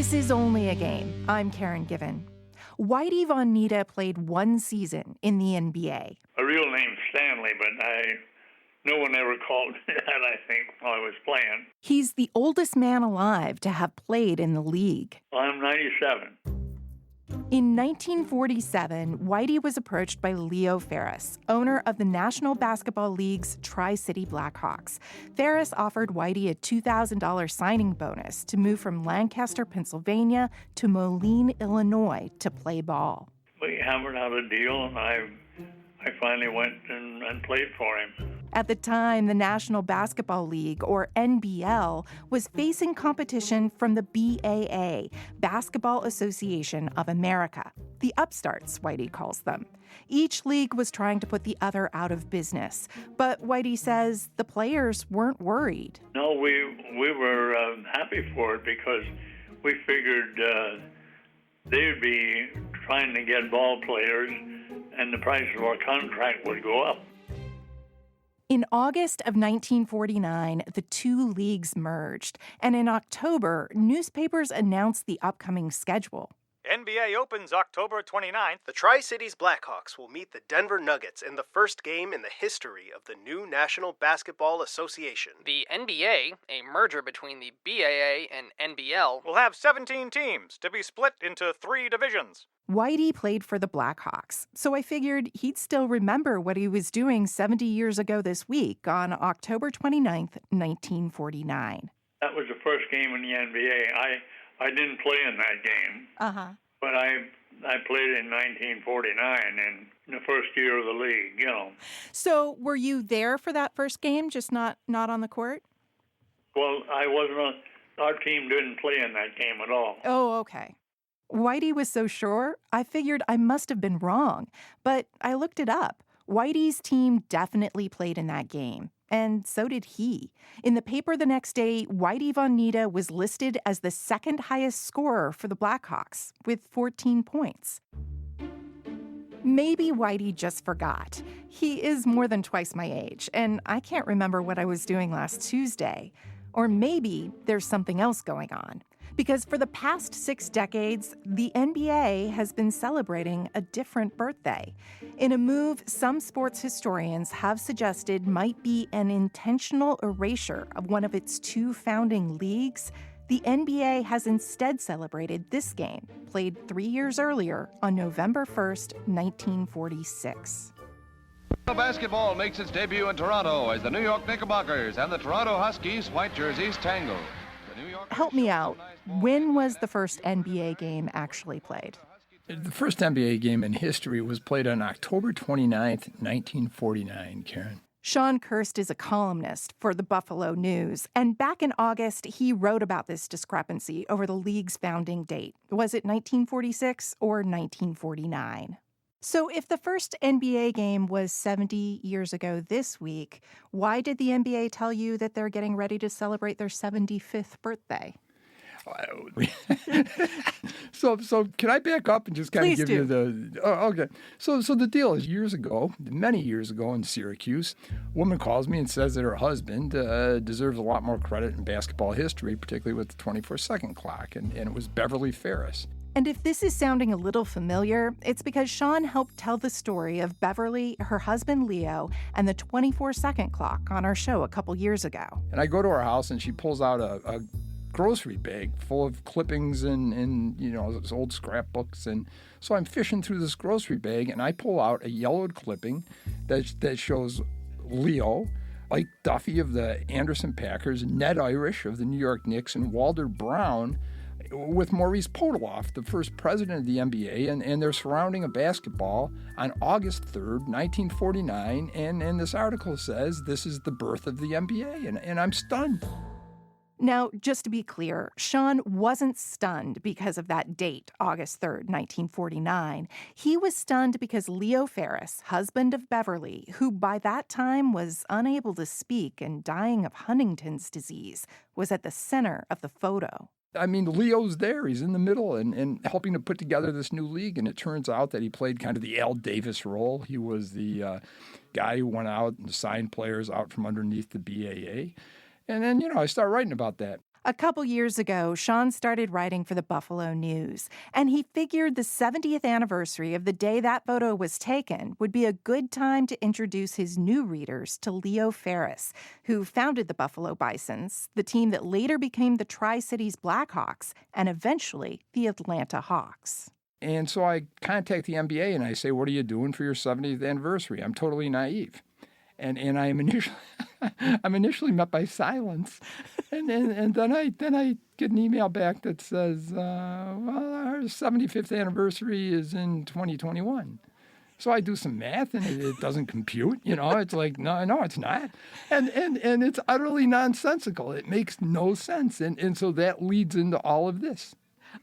This is Only a Game. I'm Karen Given. Whitey Von Nita played one season in the NBA. A real name's Stanley, but no one ever called me that, I think, while I was playing. He's the oldest man alive to have played in the league. I'm 97. In 1947, Whitey was approached by Leo Ferris, owner of the National Basketball League's Tri-City Blackhawks. Ferris offered Whitey a $2,000 signing bonus to move from Lancaster, Pennsylvania to Moline, Illinois to play ball. We hammered out a deal, and I finally went and played for him. At the time, the National Basketball League, or NBL, was facing competition from the BAA, Basketball Association of America. The upstarts, Whitey calls them. Each league was trying to put the other out of business. But Whitey says the players weren't worried. No, we were happy for it because we figured they'd be trying to get ball players and the price of our contract would go up. In August of 1949, the two leagues merged, and in October, newspapers announced the upcoming schedule. NBA opens October 29th. The Tri-Cities Blackhawks will meet the Denver Nuggets in the first game in the history of the new National Basketball Association. The NBA, a merger between the BAA and NBL, will have 17 teams to be split into 3 divisions. Whitey played for the Blackhawks, so I figured he'd still remember what he was doing 70 years ago this week on October 29th, 1949. That was the first game in the NBA. I didn't play in that game, but I played in 1949 in the first year of the league, you know. So were you there for that first game, just not on the court? Well, I wasn't. Our team didn't play in that game at all. Oh, okay. Whitey was so sure, I figured I must have been wrong. But I looked it up. Whitey's team definitely played in that game, and so did he. In the paper the next day, Whitey Von Nita was listed as the second highest scorer for the Blackhawks, with 14 points. Maybe Whitey just forgot. He is more than twice my age, and I can't remember what I was doing last Tuesday. Or maybe there's something else going on. Because for the past 6 decades, the NBA has been celebrating a different birthday. In a move some sports historians have suggested might be an intentional erasure of one of its 2 founding leagues, the NBA has instead celebrated this game, played 3 years earlier on November 1st, 1946. Basketball makes its debut in Toronto as the New York Knickerbockers and the Toronto Huskies white jerseys tangle. Help me out. When was the first NBA game actually played? The first NBA game in history was played on October 29th, 1949, Karen. Sean Kirst is a columnist for the Buffalo News, and back in August, he wrote about this discrepancy over the league's founding date. Was it 1946 or 1949? So if the first NBA game was 70 years ago this week, why did the NBA tell you that they're getting ready to celebrate their 75th birthday? So can I back up and just kind Please of give do. you the... Oh, okay. So the deal is many years ago in Syracuse, a woman calls me and says that her husband deserves a lot more credit in basketball history, particularly with the 24-second clock, and it was Beverly Ferris. And if this is sounding a little familiar, it's because Sean helped tell the story of Beverly, her husband Leo, and the 24-second clock on our show a couple years ago. And I go to her house and she pulls out a grocery bag full of clippings and those old scrapbooks. And so I'm fishing through this grocery bag and I pull out a yellowed clipping that shows Leo, Ike Duffy of the Anderson Packers, Ned Irish of the New York Knicks, and Walter Brown with Maurice Podoloff, the first president of the NBA, and they're surrounding a basketball on August 3rd, 1949, and this article says this is the birth of the NBA, and I'm stunned. Now, just to be clear, Sean wasn't stunned because of that date, August 3rd, 1949. He was stunned because Leo Ferris, husband of Beverly, who by that time was unable to speak and dying of Huntington's disease, was at the center of the photo. I mean, Leo's there. He's in the middle and helping to put together this new league. And it turns out that he played kind of the Al Davis role. He was the guy who went out and signed players out from underneath the BAA. And then, I start writing about that. A couple years ago, Sean started writing for the Buffalo News, and he figured the 70th anniversary of the day that photo was taken would be a good time to introduce his new readers to Leo Ferris, who founded the Buffalo Bisons, the team that later became the Tri-Cities Blackhawks and eventually the Atlanta Hawks. And so I contact the NBA and I say, what are you doing for your 70th anniversary? I'm totally naive. And I'm initially met by silence, and then I get an email back that says, well, our 75th anniversary is in 2021. So I do some math, and it doesn't compute. It's like, no, it's not, and it's utterly nonsensical. It makes no sense, and so that leads into all of this.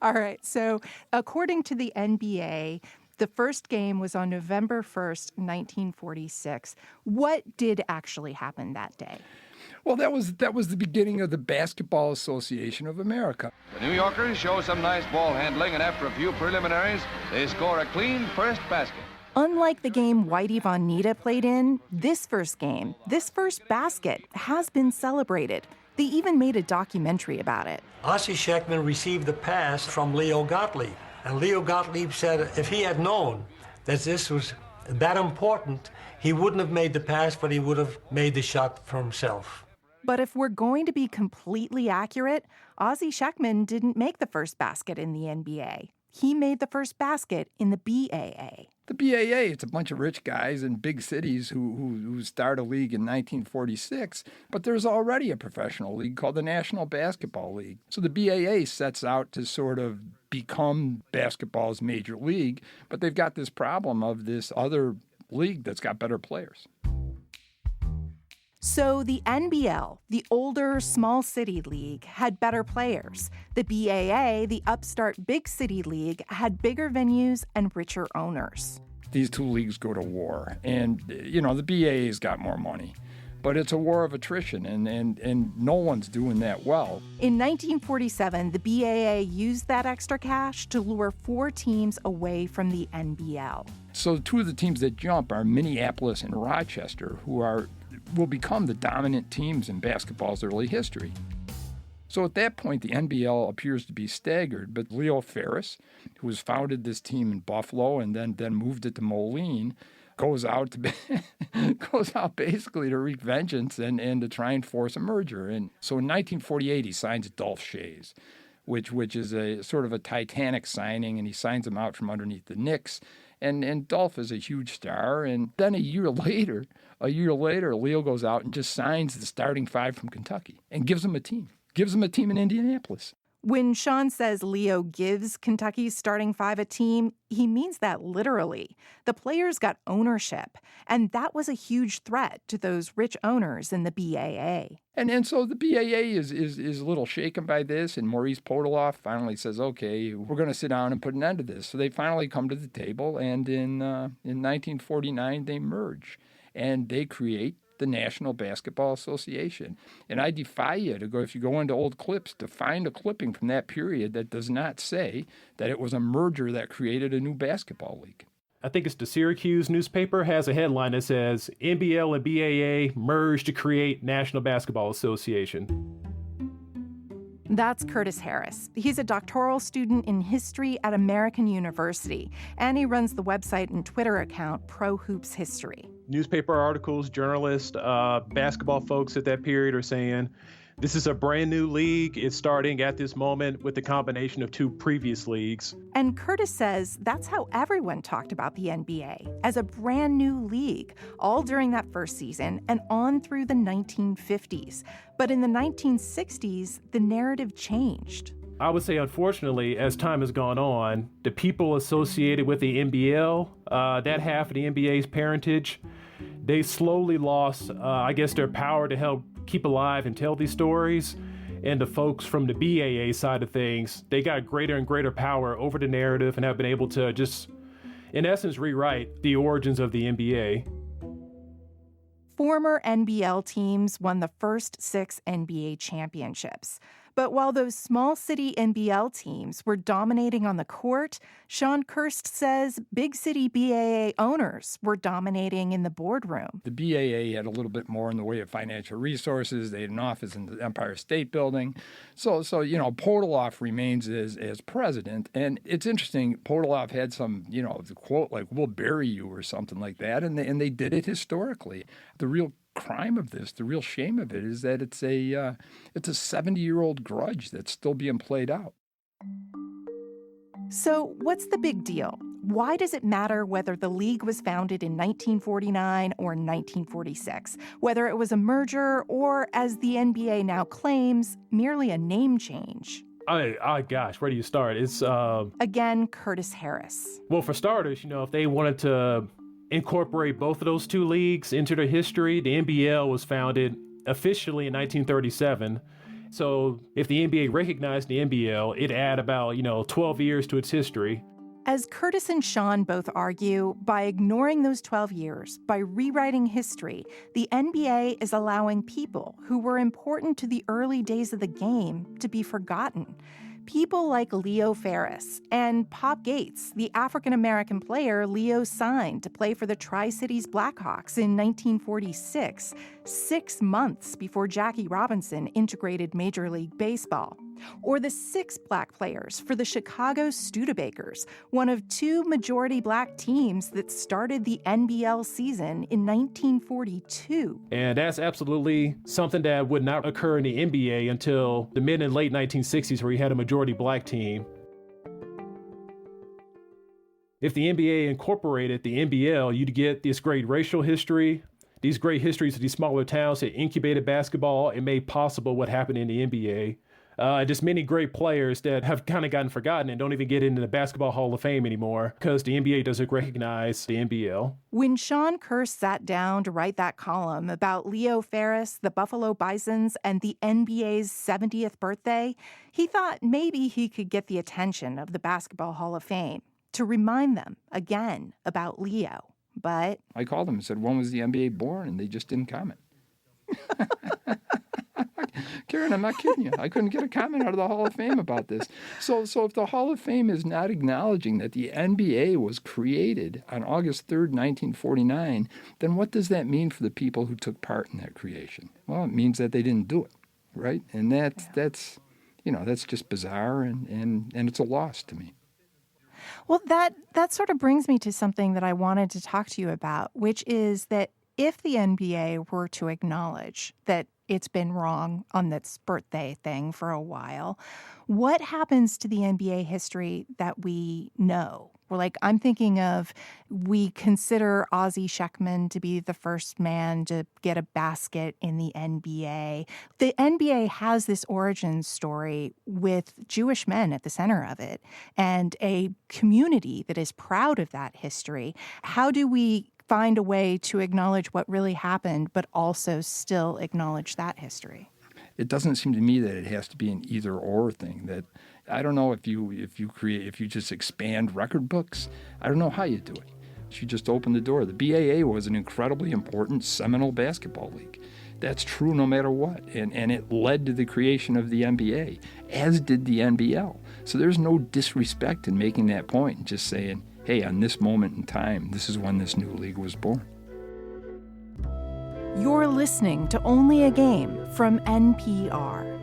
All right. So according to the NBA, the first game was on November 1st, 1946. What did actually happen that day? Well, that was the beginning of the Basketball Association of America. The New Yorkers show some nice ball handling, and after a few preliminaries, they score a clean first basket. Unlike the game Whitey Von Nita played in, this first basket has been celebrated. They even made a documentary about it. Ozzie Sheckman received the pass from Leo Gottlieb. And Leo Gottlieb said if he had known that this was that important, he wouldn't have made the pass, but he would have made the shot for himself. But if we're going to be completely accurate, Ozzie Sheckman didn't make the first basket in the NBA. He made the first basket in the BAA. The BAA, it's a bunch of rich guys in big cities who start a league in 1946, but there's already a professional league called the National Basketball League. So the BAA sets out to sort of become basketball's major league, but they've got this problem of this other league that's got better players. So the NBL, the older small city league, had better players. The BAA, the upstart big city league, had bigger venues and richer owners. These two leagues go to war, and the BAA's got more money. But it's a war of attrition, and no one's doing that well. In 1947, the BAA used that extra cash to lure 4 teams away from the NBL. So 2 of the teams that jump are Minneapolis and Rochester, who will become the dominant teams in basketball's early history. So at that point, the NBL appears to be staggered, but Leo Ferris, who has founded this team in Buffalo and then moved it to Moline, goes out basically to wreak vengeance and to try and force a merger. And so in 1948, he signs Dolph Schayes, which is a sort of a Teaneck signing, and he signs him out from underneath the Knicks. And Dolph is a huge star. And then a year later, Leo goes out and just signs the starting 5 from Kentucky and gives them a team in Indianapolis. When Sean says Leo gives Kentucky's starting 5 a team, he means that literally. The players got ownership, and that was a huge threat to those rich owners in the BAA. And so the BAA is a little shaken by this, and Maurice Podoloff finally says, okay, we're going to sit down and put an end to this. So they finally come to the table, and in 1949, they merge, and they create the National Basketball Association. And I defy you to go, if you go into old clips, to find a clipping from that period that does not say that it was a merger that created a new basketball league. I think it's the Syracuse newspaper has a headline that says, NBL and BAA merged to create National Basketball Association. That's Curtis Harris. He's a doctoral student in history at American University, and he runs the website and Twitter account Pro Hoops History. Newspaper articles, journalists, basketball folks at that period are saying, this is a brand new league. It's starting at this moment with the combination of 2 previous leagues. And Curtis says that's how everyone talked about the NBA, as a brand new league, all during that first season and on through the 1950s. But in the 1960s, the narrative changed. I would say, unfortunately, as time has gone on, the people associated with the NBL, that half of the NBA's parentage, they slowly lost, their power to help keep alive and tell these stories. And the folks from the BAA side of things, they got greater and greater power over the narrative and have been able to just, in essence, rewrite the origins of the NBA. Former NBL teams won the first 6 NBA championships. But while those small city NBL teams were dominating on the court, Sean Kirst says big city BAA owners were dominating in the boardroom. The BAA had a little bit more in the way of financial resources. They had an office in the Empire State Building. So Podoloff remains as president. And it's interesting, Podoloff had some, the quote like, "we'll bury you" or something like that. And they did it historically. The real crime of this, the real shame of it, is that it's a 70-year-old grudge that's still being played out. So what's the big deal? Why does it matter whether the league was founded in 1949 or 1946? Whether it was a merger or, as the NBA now claims, merely a name change? Gosh, where do you start? It's Again, Curtis Harris. Well, for starters, if they wanted to incorporate both of those two leagues into their history, the NBL was founded officially in 1937. So if the NBA recognized the NBL, it'd add about, 12 years to its history. As Curtis and Sean both argue, by ignoring those 12 years, by rewriting history, the NBA is allowing people who were important to the early days of the game to be forgotten. People like Leo Ferris and Pop Gates, the African-American player Leo signed to play for the Tri-Cities Blackhawks in 1946, 6 months before Jackie Robinson integrated Major League Baseball. Or the 6 black players for the Chicago Studebakers, one of 2 majority black teams that started the NBL season in 1942. And that's absolutely something that would not occur in the NBA until the mid and late 1960s, where you had a majority black team. If the NBA incorporated the NBL, you'd get this great racial history, these great histories of these smaller towns that incubated basketball and made possible what happened in the NBA. Just many great players that have kind of gotten forgotten and don't even get into the Basketball Hall of Fame anymore because the NBA doesn't recognize the NBL. When Sean Kirst sat down to write that column about Leo Ferris, the Buffalo Bisons, and the NBA's 70th birthday, he thought maybe he could get the attention of the Basketball Hall of Fame to remind them again about Leo. But I called them and said, "When was the NBA born?" And they just didn't comment. Karen, I'm not kidding you. I couldn't get a comment out of the Hall of Fame about this. So if the Hall of Fame is not acknowledging that the NBA was created on August 3rd, 1949, then what does that mean for the people who took part in that creation? Well, it means that they didn't do it, right? And that's just bizarre, and it's a loss to me. Well, that sort of brings me to something that I wanted to talk to you about, which is that if the NBA were to acknowledge that it's been wrong on this birthday thing for a while, what happens to the NBA history that we know? I'm thinking of, we consider Ozzie Sheckman to be the first man to get a basket in the NBA. The NBA has this origin story with Jewish men at the center of it and a community that is proud of that history. How do we find a way to acknowledge what really happened, but also still acknowledge that history? It doesn't seem to me that it has to be an either-or thing. That I don't know if you just expand record books. I don't know how you do it. You just open the door. The BAA was an incredibly important seminal basketball league. That's true no matter what. And it led to the creation of the NBA, as did the NBL. So there's no disrespect in making that point and just saying, hey, on this moment in time, this is when this new league was born. You're listening to Only a Game from NPR.